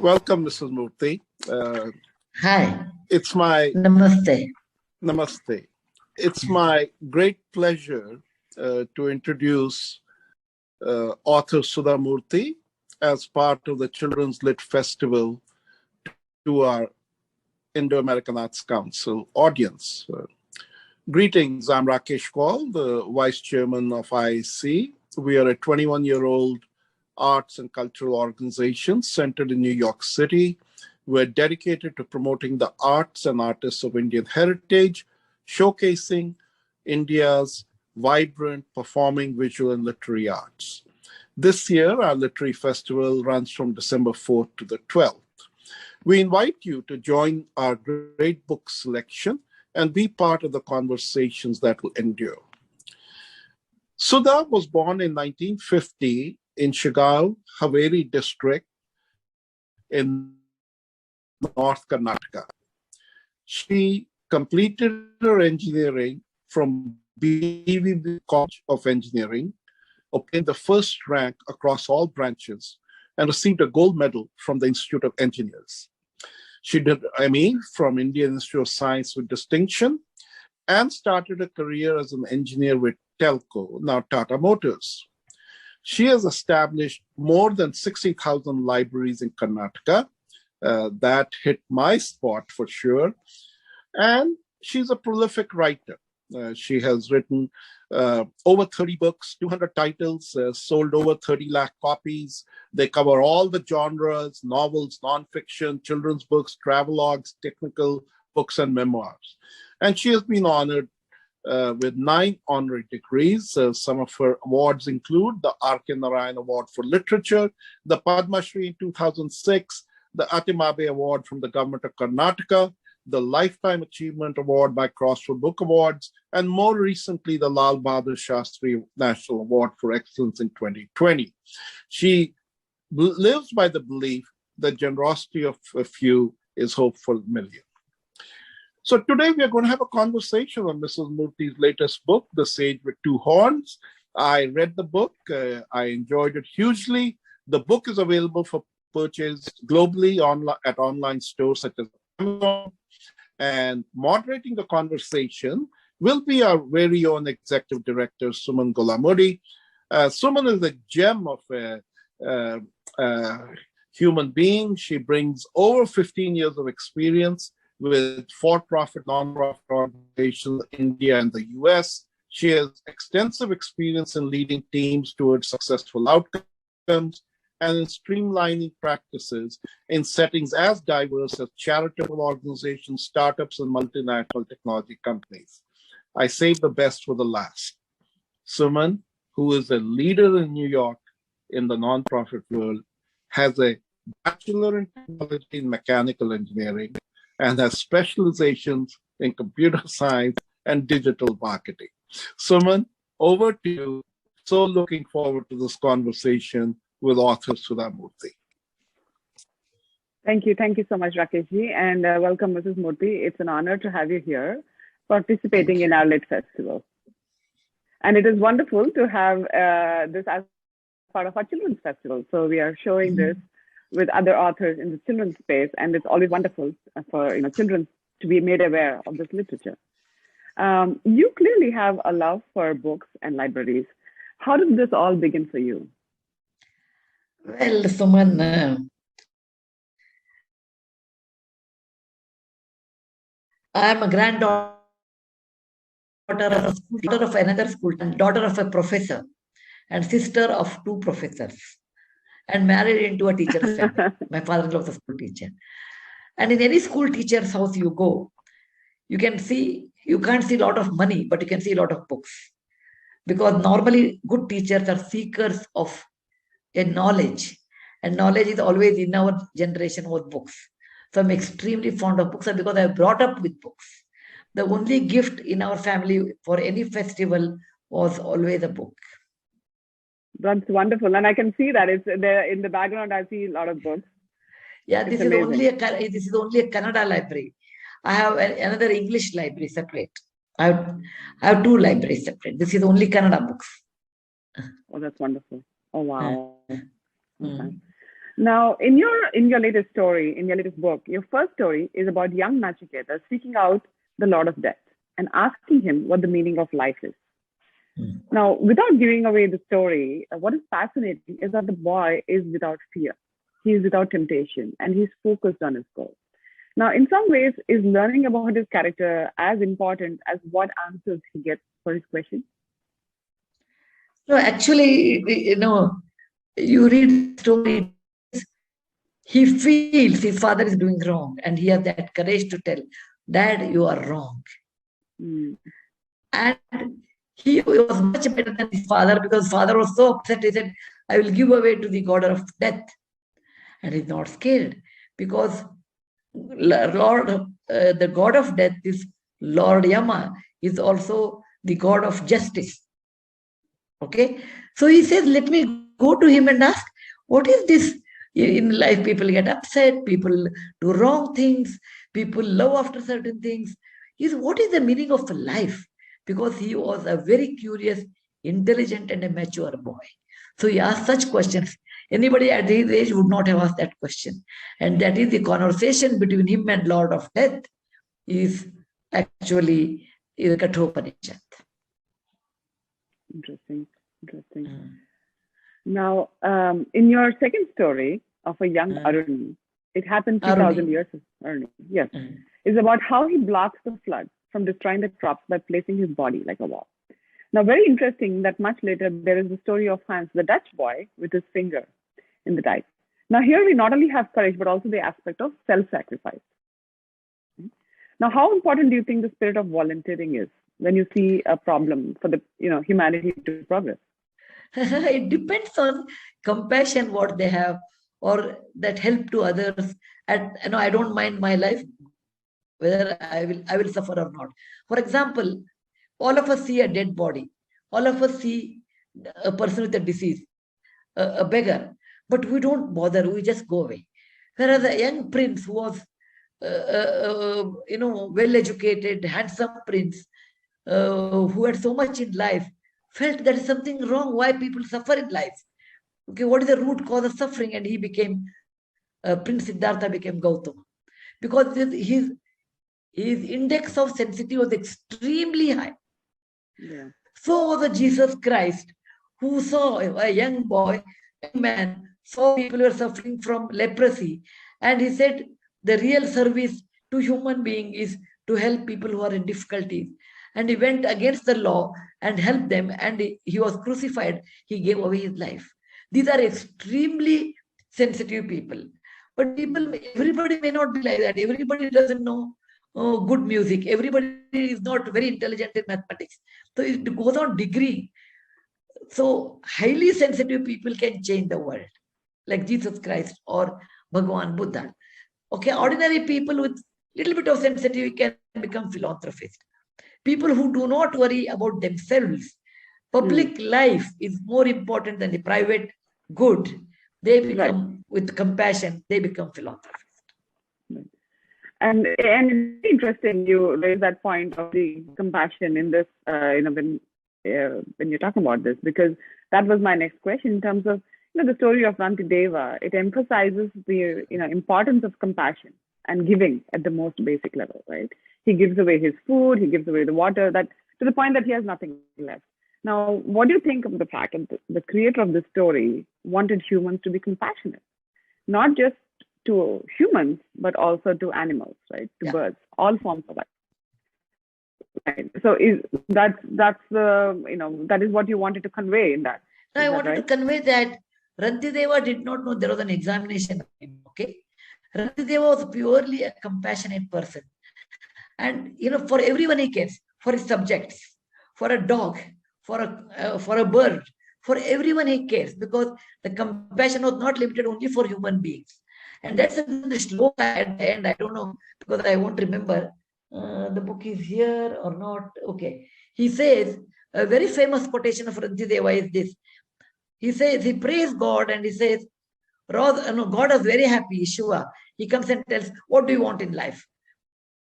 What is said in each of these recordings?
Welcome, Mrs. Murty. Hi. It's my Namaste. Namaste. It's my great pleasure to introduce author Sudha Murty as part of the Children's Lit Festival to our Indo-American Arts Council audience. Greetings, I'm Rakesh Kaul, the Vice Chairman of IAAC. We are a 21-year-old arts and cultural organization centered in New York City. We're dedicated to promoting the arts and artists of Indian heritage, showcasing India's vibrant performing, visual, and literary arts. This year, our literary festival runs from December 4th to the 12th. We invite you to join our great book selection and be part of the conversations that will endure. Sudha was born in 1950 in Shigao, Haveri district in North Karnataka. She completed her engineering from BVB College of Engineering, obtained the first rank across all branches, and received a gold medal from the Institute of Engineers. She did ME from Indian Institute of Science with distinction and started a career as an engineer with Telco, now Tata Motors. She has established more than 60,000 libraries in Karnataka. That hit my spot for sure. And she's a prolific writer. She has written over 30 books, 200 titles, sold over 30 lakh copies. They cover all the genres: novels, nonfiction, children's books, travelogues, technical books, and memoirs. And she has been honored with 9 honorary degrees. Some of her awards include the R.K. Narayan Award for Literature, the Padma Shri in 2006, the Atimabe Award from the Government of Karnataka, the Lifetime Achievement Award by Crossroad Book Awards, and more recently, the Lal Bahadur Shastri National Award for Excellence in 2020. She lives by the belief that generosity of a few is hope for the million. So today we are going to have a conversation on Mrs. Murty's latest book, The Sage with Two Horns. I read the book. I enjoyed it hugely. The book is available for purchase globally at online stores such as Amazon. And moderating the conversation will be our very own Executive Director, Suman Golamudi. Suman is a gem of a human being. She brings over 15 years of experience with for-profit, non-profit organizations in India and the US. She has extensive experience in leading teams towards successful outcomes and in streamlining practices in settings as diverse as charitable organizations, startups, and multinational technology companies. I save the best for the last. Suman, who is a leader in New York in the nonprofit world, has a bachelor in technology and mechanical engineering and has specializations in computer science and digital marketing. Suman, over to you. So looking forward to this conversation with author Sudha Murty. Thank you so much, Rakeshji, and welcome, Mrs. Murty. It's an honor to have you here participating in our Lit Festival. And it is wonderful to have this as part of our Children's Festival. So we are showing this with other authors in the children's space, and it's always wonderful for children to be made aware of this literature. You clearly have a love for books and libraries. How did this all begin for you? Well, Suman, I am a granddaughter of daughter of another school, daughter of a professor, and sister of 2 professors, and married into a teacher's family. My father-in-law was a school teacher. And in any school teacher's house you go, you can't see a lot of money, but you can see a lot of books. Because normally good teachers are seekers of a knowledge. And knowledge is always in our generation was books. So I'm extremely fond of books, and because I brought up with books. The only gift in our family for any festival was always a book. That's wonderful, and I can see that it's there in the background. I see a lot of books. Yeah, this is only a Kannada library. I have another English library separate. I have 2 libraries separate. This is only Kannada books. Oh, that's wonderful. Oh, wow. Okay. Now, in your latest story, in your latest book, your first story is about young Nachiketa seeking out the Lord of Death and asking him what the meaning of life is. Now, without giving away the story, what is fascinating is that the boy is without fear. He is without temptation, and he's focused on his goal. Now, in some ways, is learning about his character as important as what answers he gets for his question? No, actually, you read the story, he feels his father is doing wrong, and he has that courage to tell, Dad, you are wrong. And he was much better than his father, because father was so upset. He said, I will give away to the god of death. And he's not scared, because the god of death is Lord Yama, is also the god of justice. Okay, so he says, let me go to him and ask, what is this? In life, people get upset, people do wrong things, people love after certain things. What is the meaning of life? Because he was a very curious, intelligent, and a mature boy. So he asked such questions. Anybody at his age would not have asked that question. And that is the conversation between him and Lord of Death is actually Kathopanishad. Interesting. Now, in your second story of a young Aruni, it happened 2,000 years earlier. Yes. It's about how he blocks the flood from destroying the crops by placing his body like a wall. Now, very interesting that much later, there is the story of Hans, the Dutch boy, with his finger in the dike. Now, here we not only have courage, but also the aspect of self-sacrifice. Now, how important do you think the spirit of volunteering is when you see a problem for the humanity to progress? It depends on compassion, what they have, or that help to others. And I don't mind my life, whether I will suffer or not. For example, all of us see a dead body. All of us see a person with a disease, a beggar, but we don't bother. We just go away. Whereas a young prince who was, well-educated, handsome prince, who had so much in life, felt there is something wrong. Why people suffer in life? Okay, what is the root cause of suffering? And he became Prince Siddhartha became Gautama, because his index of sensitivity was extremely high. Yeah. So was a Jesus Christ, who saw a young boy, a man, saw people were suffering from leprosy, and he said the real service to human being is to help people who are in difficulties. And he went against the law and helped them, and he was crucified. He gave away his life. These are extremely sensitive people. But everybody may not be like that. Everybody doesn't know good music. Everybody is not very intelligent in mathematics. So it goes on degree. So highly sensitive people can change the world, like Jesus Christ or Bhagavan Buddha. Okay, ordinary people with little bit of sensitivity can become philanthropists. People who do not worry about themselves. Public life is more important than the private good. They become, with compassion, they become philanthropists. And it's interesting you raise that point of the compassion in this, when you're talking about this, because that was my next question in terms of the story of Rantideva. It emphasizes the importance of compassion and giving at the most basic level, right? He gives away his food, he gives away the water, that to the point that he has nothing left. Now, what do you think of the fact that the creator of this story wanted humans to be compassionate, not just to humans, but also to animals, right? To birds, all forms of life. Right. So that is what you wanted to convey in that. I wanted to convey that Rantideva did not know there was an examination. Okay, Rantideva was purely a compassionate person, and for everyone he cares, for his subjects, for a dog, for a bird, for everyone he cares, because the compassion was not limited only for human beings. And that's the sloka at the end. I don't know, because I won't remember. The book is here or not. Okay. He says, a very famous quotation of Rantideva is this. He says, he prays God and he says, God is very happy, Shiva. He comes and tells, what do you want in life?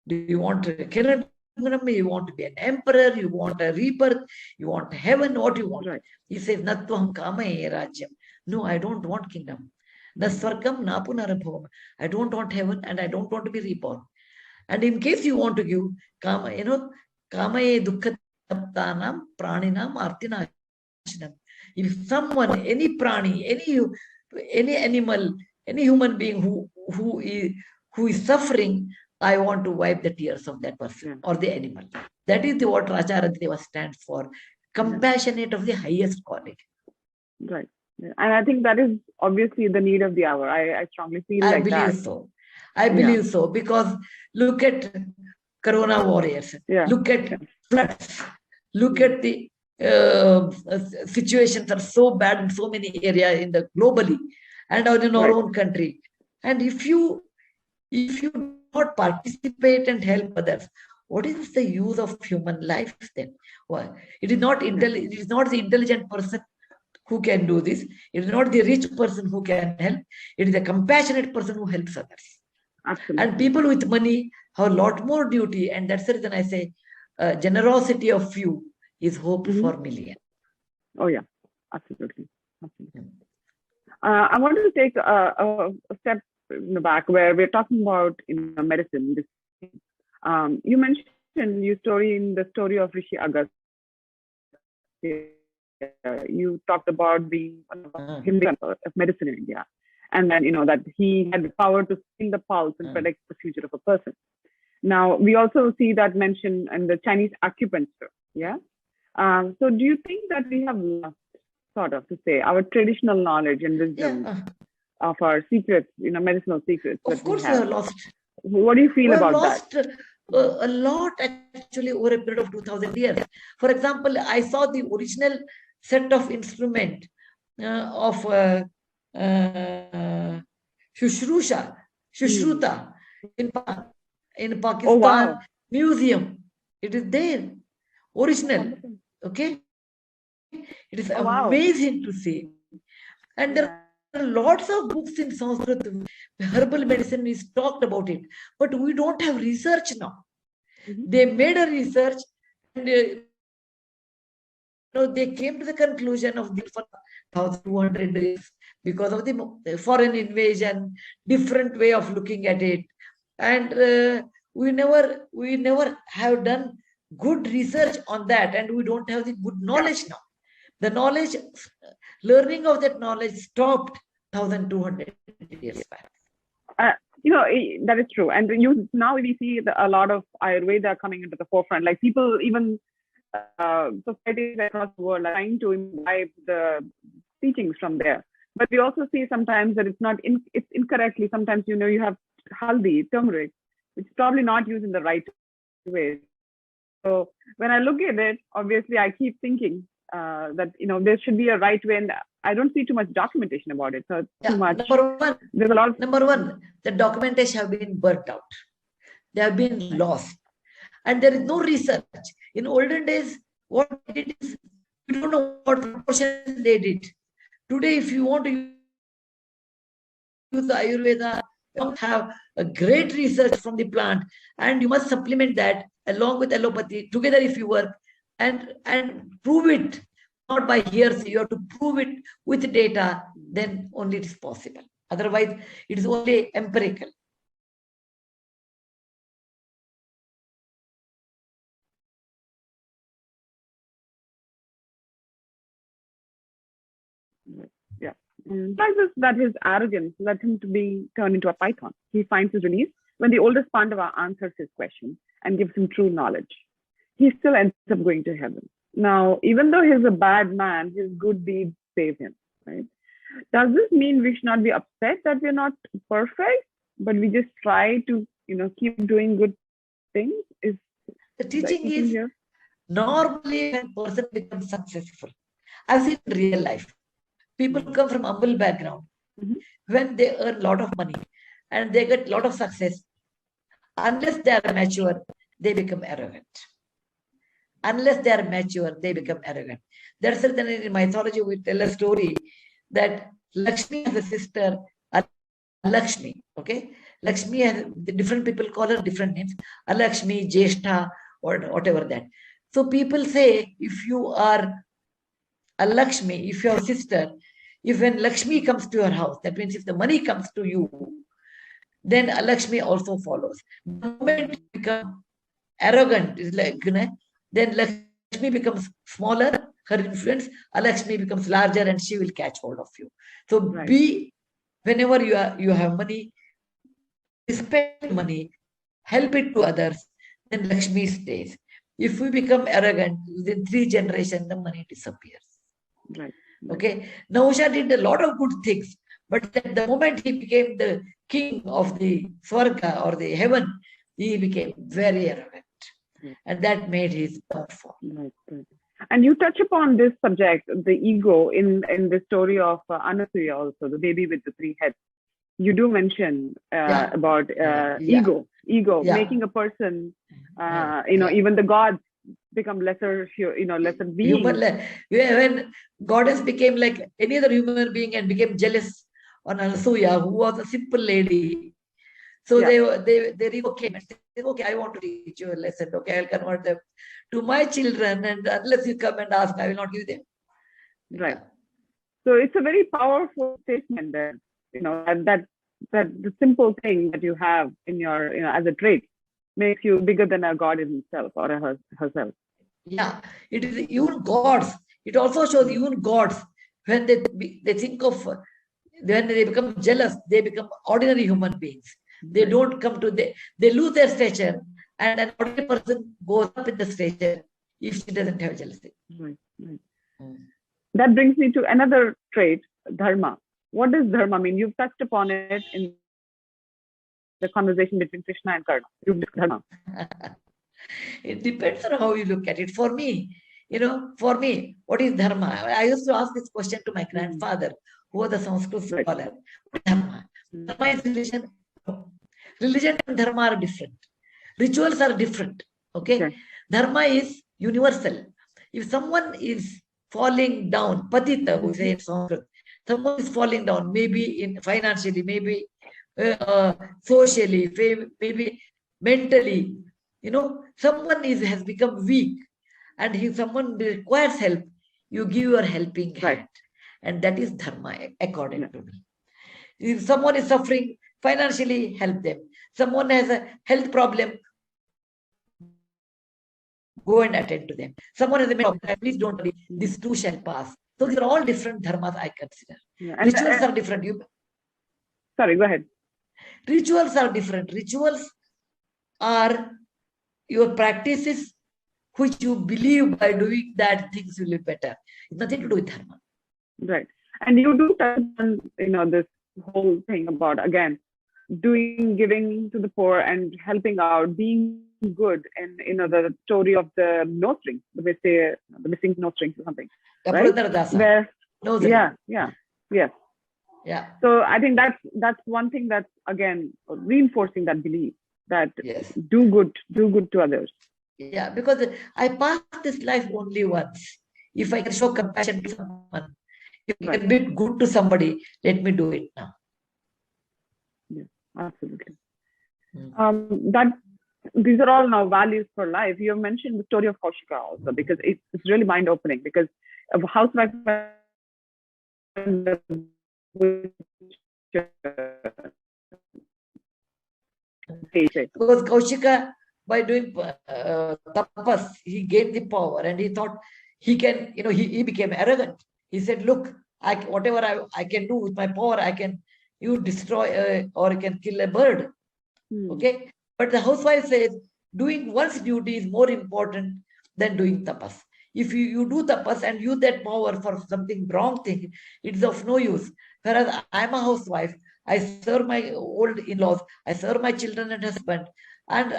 Do you want a kingdom? You want to be an emperor? You want a rebirth? You want heaven? What do you want? Right. He says, Natvaham kamaye rajyam. No, I don't want kingdom. Na swargam na punarabhavam. I don't want heaven and I don't want to be reborn. And in case you want to give, kamaye dukkha taptanam praninam artinashinam. If someone, any prani, any animal, any human being who is suffering, I want to wipe the tears of that person or the animal. That is what Rajaradeva stands for. Compassionate of the highest quality. Right. Yeah. And I think that is obviously the need of the hour. I strongly feel like that. I believe so. I believe so, because look at Corona warriors. Look at floods. Look at the situations are so bad in so many areas in the globally and in our own country. And if you not participate and help others, what is the use of human life then? Why? It is not it is not the intelligent person who can do this. It is not the rich person who can help. It is a compassionate person who helps others. Absolutely. And people with money have a lot more duty, and that's the reason I say generosity of few is hope for million. Oh yeah, absolutely. I wanted to take a step back where we're talking about medicine. You mentioned your story in the story of Rishi Agastya. You talked about being of medicine in India, and then that he had the power to feel the pulse and predict the future of a person. Now we also see that mentioned in the Chinese acupuncture. Yeah. So do you think that we have lost, sort of to say, our traditional knowledge and wisdom of our secrets, medicinal secrets? Of course, we have lost. What do you feel about that? A lot actually over a period of 2000 years. For example, I saw the original set of instrument of Shushruta in Pakistan museum. It is there, original. Okay, it is amazing to see. And there are lots of books in Sanskrit. Herbal medicine is talked about it, but we don't have research now. They made a research, and they came to the conclusion of the 1,200 years because of the foreign invasion, different way of looking at it, and we never have done good research on that, and we don't have the good knowledge now. The knowledge, learning of that knowledge stopped 1,200 years back. That is true. And now we see a lot of Ayurveda coming into the forefront. Like people, even societies across the world, are trying to imbibe the teachings from there. But we also see sometimes that it's incorrectly. Sometimes, you have haldi, turmeric, which is probably not used in the right way. So when I look at it, obviously I keep thinking that there should be a right way, and I don't see too much documentation about it. So too much. There's a lot of number one, the documentation have been burnt out. They have been lost, and there is no research. In olden days, what they did is we don't know what proportion they did. Today, if you want to use the Ayurveda, you must have a great research from the plant, and you must supplement that along with allopathy together if you work and prove it, not by hearsay. You have to prove it with data, then only it is possible. Otherwise, it is only empirical. Yeah. That his arrogance led him to be turned into a python. He finds his release when the oldest Pandava answers his question and gives him true knowledge. He still ends up going to heaven. Now, even though he's a bad man, his good deeds save him, right? Does this mean we should not be upset that we're not perfect, but we just try to, keep doing good things? The teaching is here? Normally when a person becomes successful, I've seen in real life, people come from humble background. When they earn a lot of money and they get a lot of success, unless they are mature, they become arrogant. Unless they are mature, they become arrogant. That's the reason in mythology we tell a story that Lakshmi has a sister, Lakshmi. Okay, Lakshmi has different people call her different names. Lakshmi, Jeshtha, or whatever that. So people say if you are a Lakshmi, if you have a sister, If when Lakshmi comes to your house, that means if the money comes to you, then Lakshmi also follows. The moment you become arrogant, is like, then Lakshmi becomes smaller, her influence, Lakshmi becomes larger and she will catch hold of you. So be, whenever you have money, respect money, help it to others, then Lakshmi stays. If we become arrogant, within 3 generations, the money disappears. Right. Okay. Nahusha did a lot of good things, but at the moment he became the king of the Swarga or the heaven, he became very arrogant. And that made his downfall. Right. And you touch upon this subject, the ego, in the story of Anasuya also, the baby with the 3 heads. You do mention about ego, making a person, even the gods become lesser, lesser beings. When goddess became like any other human being and became jealous on Anasuya, who was a simple lady. So their ego came and said, okay, I want to teach you a lesson. Okay, I'll convert them to my children, and unless you come and ask, I will not give them. Right. So it's a very powerful statement there. That the simple thing that you have in your, as a trait makes you bigger than a god himself or herself. Yeah, it is even gods. It also shows even gods, when they think of, when they become jealous, they become ordinary human beings. They don't come to, they lose their stature, and an ordinary person goes up in the stature if she doesn't have jealousy. Right. That brings me to another trait, dharma. What does dharma mean? You've touched upon it in the conversation between Krishna and Karna. It depends on how you look at it. For me, what is dharma? I used to ask this question to my grandfather, who was a Sanskrit scholar. What is dharma? Dharma is religion. Religion and dharma are different. Rituals are different. Okay? Dharma is universal. If someone is falling down, patita, we say in Sanskrit, someone is falling down, maybe financially, maybe socially, maybe mentally, someone has become weak, and if someone requires help, you give your helping hand. And that is dharma, according to me. If someone is suffering financially, help them. Someone has a health problem, go and attend to them. Someone has a mental problem, please don't worry, this too shall pass. So these are all different dharmas, I consider. Rituals are different. Sorry, go ahead. Rituals are different. Rituals are your practices which you believe by doing that things will be better. It's nothing to do with dharma. Right. And you do touch on, this whole thing about, again, giving to the poor and helping out, being good, and the story of the nose rings, the missing nose rings or something. Right? Yeah. So I think that's one thing that's, again, reinforcing that belief that do good to others. Yeah, because I passed this life only once. If I can show compassion to someone, if I can be good to somebody, let me do it now. Yeah, absolutely. These are all now values for life. You have mentioned the story of Kaushika also, because it's really mind-opening, because a housewife because Kaushika, by doing tapas, he gained the power, and he thought he can, he became arrogant. He said, look, whatever I can do with my power, you destroy or you can kill a bird. Okay. But the housewife says, doing one's duty is more important than doing tapas. If you do tapas and use that power for something wrong thing, it's of no use. Whereas I'm a housewife, I serve my old in-laws, I serve my children and husband, and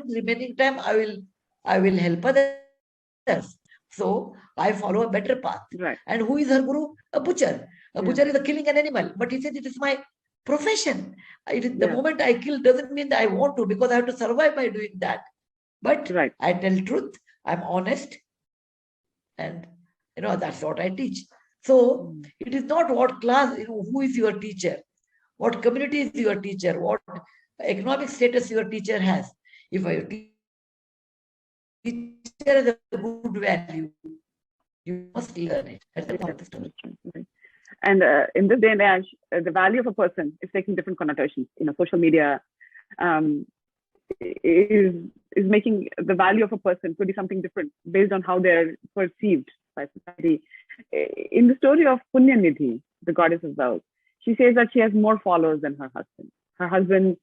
remaining time I will help others. So I follow a better path. Right. And who is her guru? A butcher. A butcher is killing an animal, but he said it is my profession. The moment I kill doesn't mean that I want to, because I have to survive by doing that. But I tell truth, I'm honest, and that's what I teach. So it is not what class, who is your teacher, what community is your teacher, what economic status your teacher has. If your teacher has a good value, you must learn it. And in this day and age, the value of a person is taking different connotations. Social media is making the value of a person to be something different based on how they're perceived by society. In the story of Punyanidhi, the goddess of wealth, she says that she has more followers than her husband. Her husband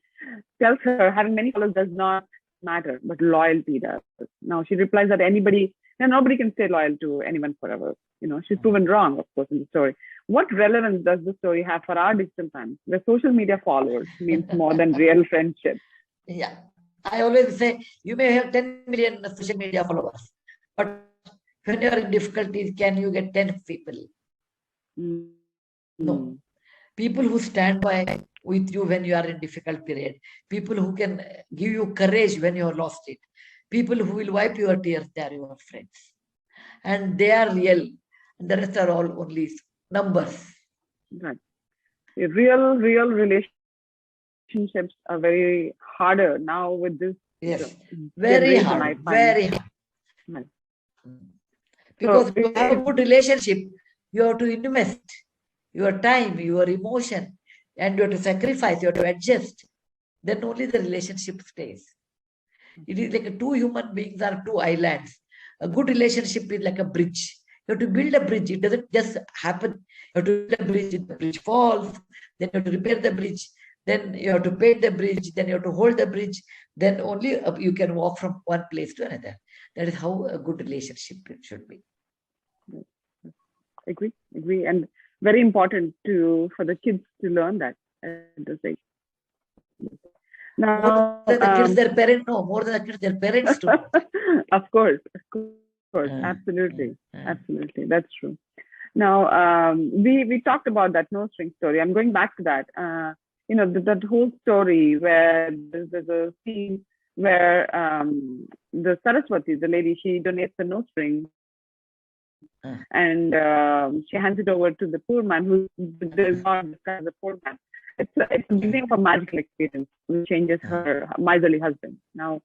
tells her having many followers does not matter, but loyalty does. Now she replies that nobody can stay loyal to anyone forever. She's proven wrong, of course, in the story. What relevance does the story have for our digital times, where social media followers means more than real friendship? Yeah. I always say, you may have 10 million social media followers, but when you are in difficulties, can you get 10 people? No. People who stand by with you when you are in difficult period, people who can give you courage when you have lost it, people who will wipe your tears, they are your friends. And they are real. And the rest are all only numbers. Right. Real relationships are very harder now with this. Yes, very hard. Right. Because to have a good relationship, you have to invest your time, your emotion, and you have to sacrifice, you have to adjust. Then only the relationship stays. It is like two human beings are two islands. A good relationship is like a bridge. You have to build a bridge. It doesn't just happen. You have to build a bridge. The bridge falls. Then you have to repair the bridge. Then you have to paint the bridge. Then you have to hold the bridge. Then only you can walk from one place to another. That is how a good relationship should be. Agree. And very important for the kids to learn that at this age. Now, more than the kids, their parents know. More than the kids, their parents do. Of course. Absolutely. That's true. Now, we talked about that no string story. I'm going back to that. That whole story where there's a scene where the Saraswati, the lady, she donates the no string, and she hands it over to the poor man who does not describe the poor man. It's the beginning of a magical experience which changes her miserly husband. Now,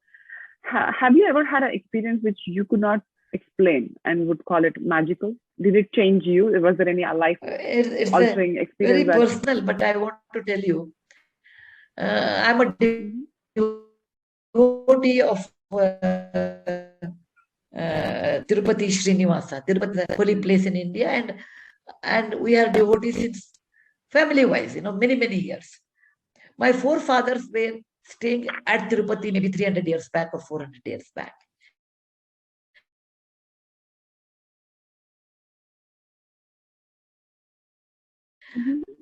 have you ever had an experience which you could not explain and would call it magical? Did it change you? Was there any life-altering experience? Very personal, but I want to tell you, I'm a devotee of Tirupati Srinivasa. Tirupati is a holy place in India, and we are devotees since family-wise, many years. My forefathers were staying at Tirupati maybe 300 years back or 400 years back.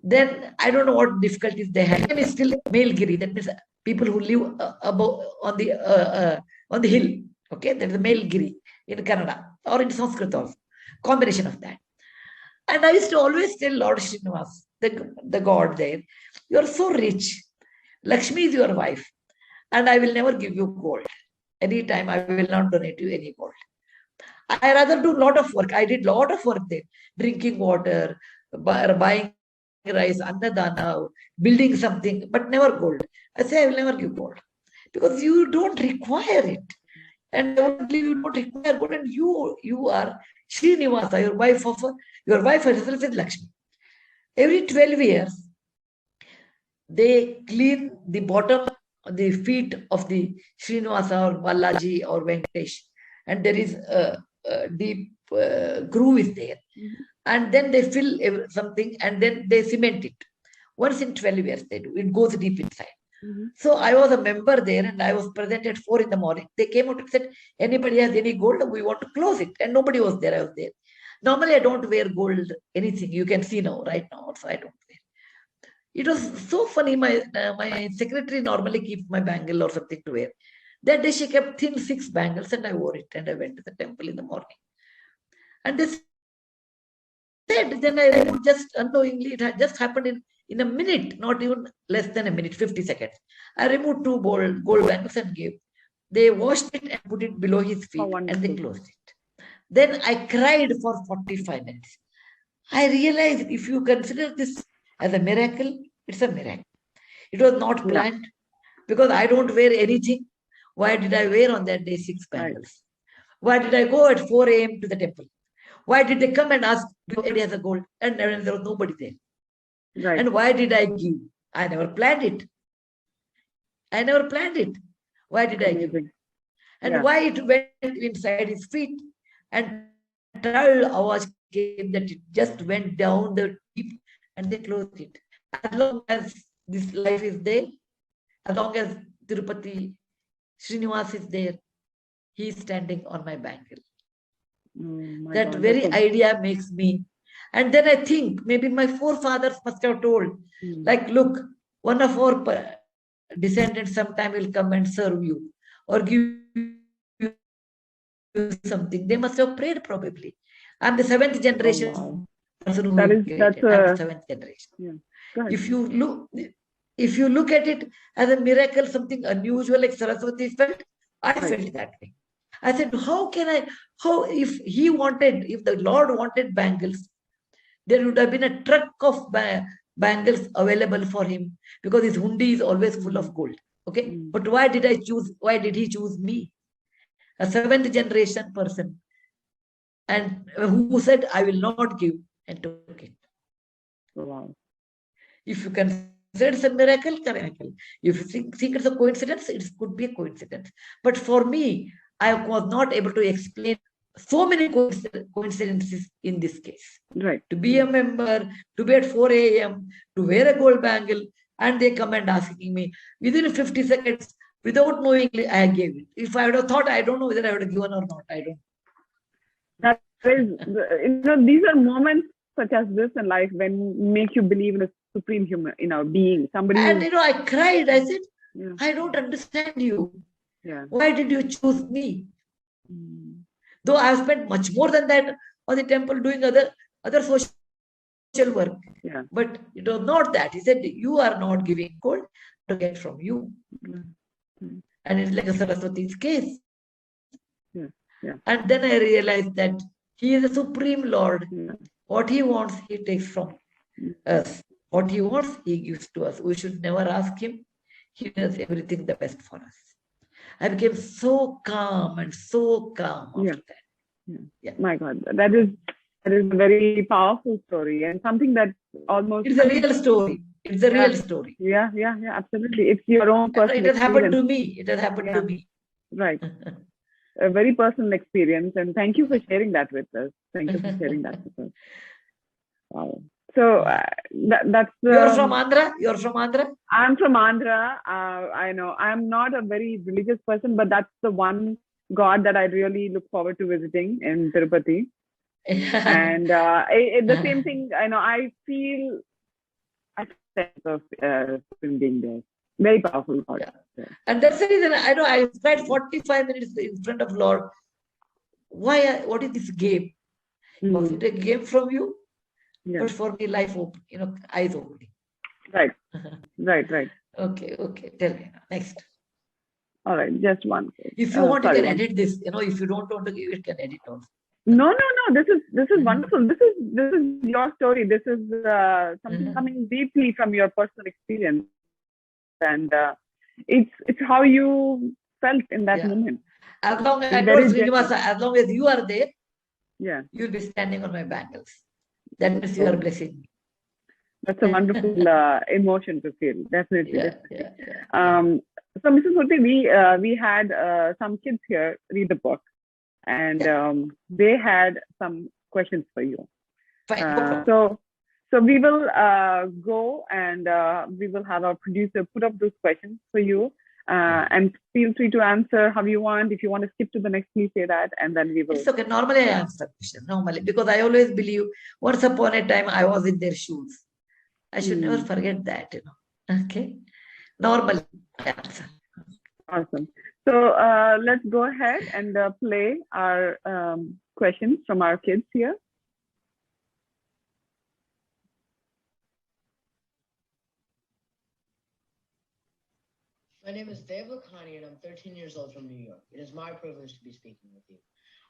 Then I don't know what difficulties they had. It is still Mailgiri. That means people who live above on the hill. Okay, that is Mailgiri in Kannada or in Sanskrit also. Combination of that. And I used to always tell Lord Srinivas, the god there, you are so rich. Lakshmi is your wife, and I will never give you gold. Anytime I will not donate you any gold. I rather do a lot of work. I did a lot of work there. Drinking water, buying rice, annadana, building something, but never gold. I say I will never give gold because you don't require it. And you don't require gold, and you are Srinivasa, your wife herself is Lakshmi. Every 12 years, they clean the bottom, the feet of the Srinivasa or Balaji or Venkatesh, and there is a deep groove is there. And then they fill something and then they cement it. Once in 12 years they do. It goes deep inside. So I was a member there and I was present at 4 in the morning. They came out and said, anybody has any gold? We want to close it. And nobody was there. I was there. Normally I don't wear gold, anything. You can see now, right now also I don't wear. It was so funny. My secretary normally keeps my bangle or something to wear. That day she kept thin 6 bangles and I wore it and I went to the temple in the morning. And they said, then I removed just unknowingly, it had just happened in a minute, not even less than a minute, 50 seconds. I removed 2 gold bangles and gave. They washed it and put it below his feet and they closed it. Then I cried for 45 minutes. I realized if you consider this as a miracle, it's a miracle. It was not planned because I don't wear anything. Why did I wear on that day 6 bangles? Why did I go at 4 a.m. to the temple? Why did they come and ask, do you has a gold? And there was nobody there. Right. And why did I give? I never planned it. I never planned it. Why did I give? And why it went inside his feet? And 12 hours came that it just went down the deep and they closed it. As long as this life is there, as long as Tirupati Srinivas is there, he is standing on my bangle. That God, very idea makes me. And then I think maybe my forefathers must have told, like, look, one of our descendants sometime will come and serve you or give you something. They must have prayed probably. I'm the seventh generation person who I'm the seventh generation. Yeah. If you look at it as a miracle, something unusual like Saraswati felt, I felt that way. I said, if the Lord wanted bangles, there would have been a truck of bangles available for him because his hundi is always full of gold. Okay. But why did he choose me? A seventh generation person. And who said, I will not give, and took it. Wow. If you consider it's a miracle. If you think it's a coincidence, it could be a coincidence. But for me, I was not able to explain so many coincidences in this case. Right. To be a member, to be at 4 a.m., to wear a gold bangle, and they come and asking me within 50 seconds, without knowing, I gave it. If I would have thought, I don't know whether I would have given or not. I don't. That is, these are moments such as this in life when make you believe in a supreme human, being. Somebody. And I cried. I said, I don't understand you. Yeah. Why did you choose me? Though I have spent much more than that on the temple doing other social work. Yeah. But it was not that. He said, you are not giving gold to get from you. And it's like a Saraswati's case. Yeah. And then I realized that he is the Supreme Lord. What he wants, he takes from us. What he wants, he gives to us. We should never ask him. He does everything the best for us. I became so calm after that. Yeah. My God, that is a very powerful story and something that almost. It's a real story. It's a real story. Yeah, absolutely. It's your own personal. It has happened to me. It has happened to me. Right. A very personal experience, and thank you for sharing that with us. Thank you for sharing that with us. Wow. So that's. You're from Andhra. You're from Andhra. I'm from Andhra. I know I'm not a very religious person, but that's the one God that I really look forward to visiting in Tirupati. And the same thing. I feel a sense of being there. Very powerful God. Yeah. And that's the reason I spent 45 minutes in front of Lord. Why? What is this game? Was it a game from you? Yeah. But for me, life open, eyes opening. Right. Right. Okay. Tell me next. All right, just one. If you want, you can edit this. If you don't want to give it, can edit also. No. This is wonderful. This is your story. This is something coming deeply from your personal experience, and it's how you felt in that moment. As long as I told Srinivasa, as long as you are there, you'll be standing on my bangles. That means you are blessing me. That's a wonderful emotion to feel. Definitely. So, Mrs. Murty, we had some kids here read the book, and they had some questions for you. Fine. So we will go and we will have our producer put up those questions for you, and feel free to answer how you want. If you want to skip to the next, please say that, and then we will. It's okay. Normally, I answer questions. Normally, because I always believe once upon a time I was in their shoes. I should never forget that. Okay. Normally, I answer. Awesome. So let's go ahead and play our questions from our kids here. My name is Dave Lakhani and I'm 13 years old from New York. It is my privilege to be speaking with you.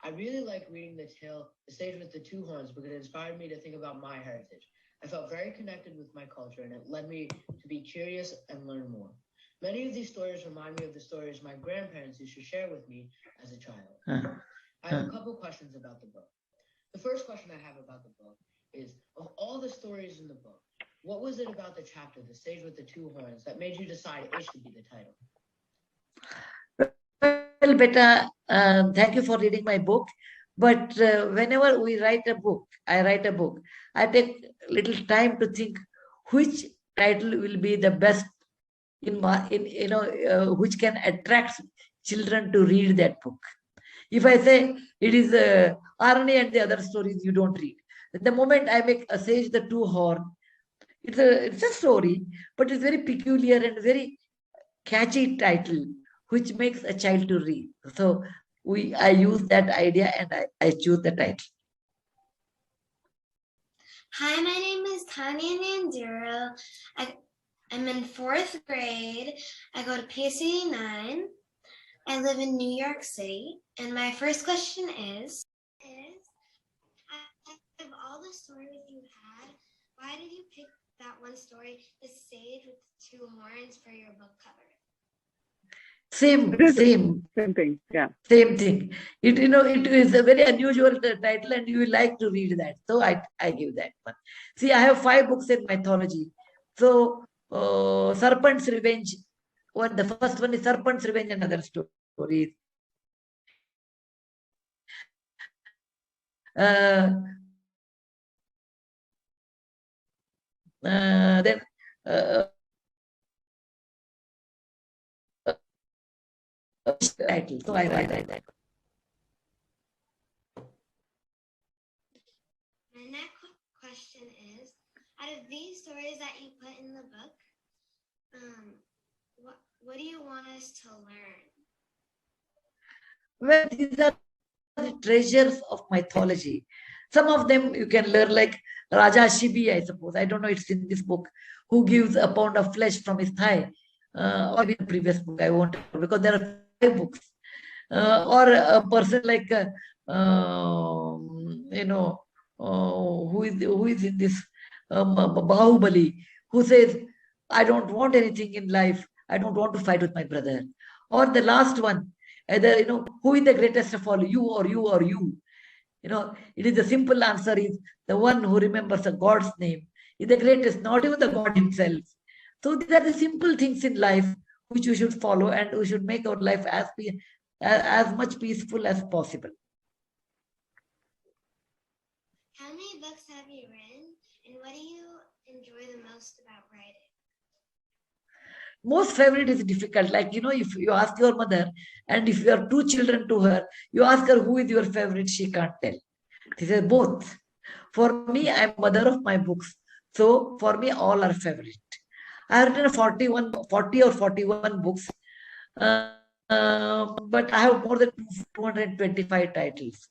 I really like reading the tale, The Sage with the Two Horns, because it inspired me to think about my heritage. I felt very connected with my culture and it led me to be curious and learn more. Many of these stories remind me of the stories my grandparents used to share with me as a child. I have a couple questions about the book. The first question I have about the book is, of all the stories in the book, what was it about the chapter, The Sage with the Two Horns, that made you decide it should be the title? Well, Beta, thank you for reading my book. But whenever we write a book, I write a book, I take little time to think which title will be the best which can attract children to read that book. If I say it is Arni and the other stories, you don't read. The moment I make a Sage the Two Horn, it's a story, but it's very peculiar and very catchy title, which makes a child to read. So I use that idea and I choose the title. Hi, my name is Tanya Nanduro. I'm in 4th grade. I go to PSC9. I live in New York City. And my first question is out of all the stories you had, why did you pick that one story, The Sage with the Two Horns, for your book cover? Same thing. Yeah. Same thing. It is a very unusual title, and you will like to read that. So I give that one. See, I have 5 books in mythology. So Serpent's Revenge. The first one is Serpent's Revenge and other stories. Then title. So I write that. My next question is, out of these stories that you put in the book, what do you want us to learn? Well, these are the treasures of mythology. Some of them you can learn, like Raja Shibi, I suppose. I don't know, it's in this book, who gives a pound of flesh from his thigh. Or in the previous book, I won't, because there are 5 books. Or a person like, who is in this Bahubali, who says, I don't want anything in life. I don't want to fight with my brother. Or the last one, either, who is the greatest of all, you or you or you? It is the simple answer is the one who remembers a God's name is the greatest, not even the God himself. So these are the simple things in life which we should follow, and we should make our life as much peaceful as possible. How many books have you written, and what do you enjoy the most about writing? Most favorite is difficult. Like, if you ask your mother, and if you have 2 children to her, you ask her who is your favorite, she can't tell. These are both. For me, I'm mother of my books. So for me, all are favorite. I have written 40 or 41 books. But I have more than 225 titles.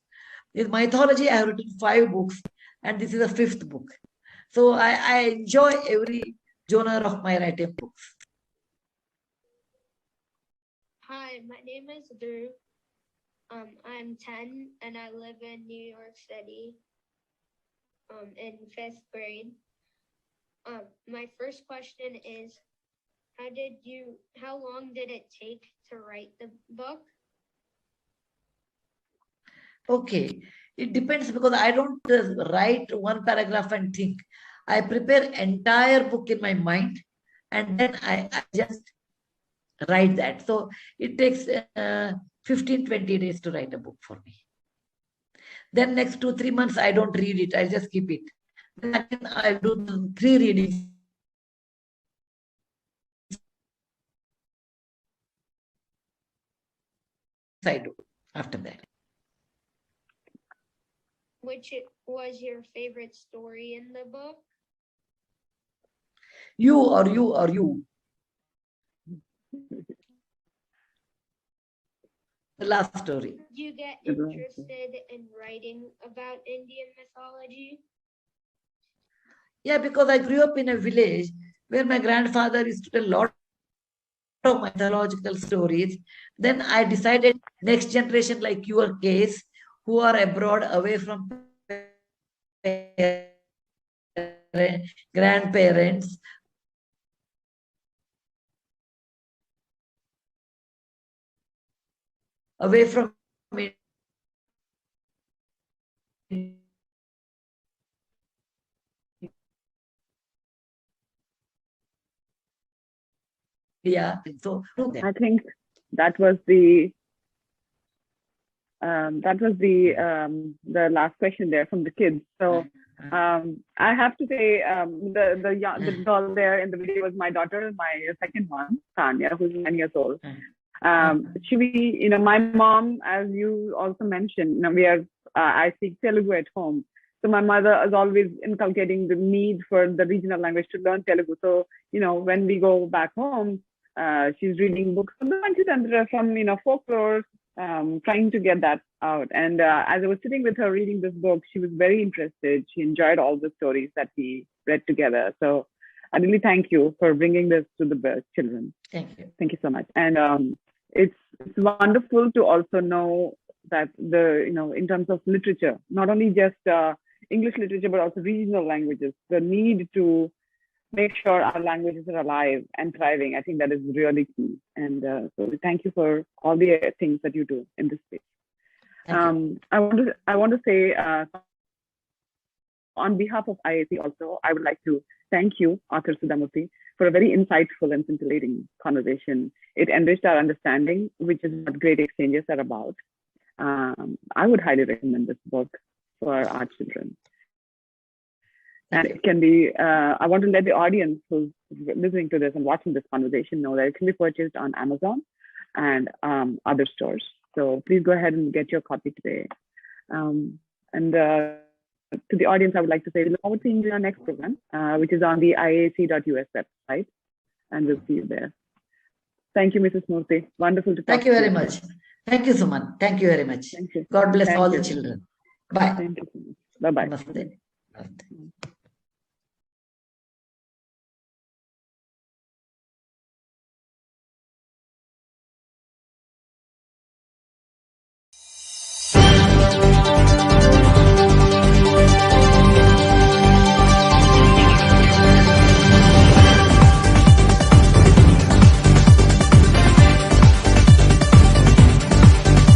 In mythology, I have written 5 books, and this is the 5th book. So I enjoy every genre of my writing books. Hi, my name is Drew. I'm 10 and I live in New York City in 5th grade. My first question is, how long did it take to write the book? Okay, it depends, because I don't write one paragraph and think. I prepare entire book in my mind, and then I just write that. So it takes 15-20 days to write a book for me. Then next 2-3 months, I don't read it. I just keep it. Then again, I'll do 3 readings. I do after that. Which was your favorite story in the book? You or you or you. The last story. Did you get interested in writing about Indian mythology? Yeah, because I grew up in a village where my grandfather used to tell a lot of mythological stories. Then I decided, next generation like your case, who are abroad, away from grandparents, away from Yeah. So I think that was the last question there from the kids. So I have to say the girl there in the video was my daughter, my second one, Tanya, who's 9 years old. My mom, as you also mentioned, I speak Telugu at home. So my mother is always inculcating the need for the regional language to learn Telugu. So, when we go back home, she's reading books from the Panchatandra, from, folklore, trying to get that out. And as I was sitting with her reading this book, she was very interested. She enjoyed all the stories that we read together. So I really thank you for bringing this to the children. Thank you. Thank you so much. And it's wonderful to also know that in terms of literature, not only just English literature, but also regional languages, the need to make sure our languages are alive and thriving. I think that is really key. And so thank you for all the things that you do in this space. I want to say on behalf of IAAC also, I would like to thank you, author Sudha Murty, for a very insightful and scintillating conversation. It enriched our understanding, which is what great exchanges are about. I would highly recommend this book for our children. And it can be, I want to let the audience who's listening to this and watching this conversation know that it can be purchased on Amazon and other stores. So please go ahead and get your copy today. And to the audience, I would like to say, we look forward to seeing you in our next program, which is on the IAAC.us website. And we'll see you there. Thank you, Mrs. Murty. Wonderful to talk to you. Thank you very much. Thank you, Suman. Thank you very much. Thank you. God bless Thank all you. the children. Bye. Thank you so much. Bye-bye. Namaste. Namaste.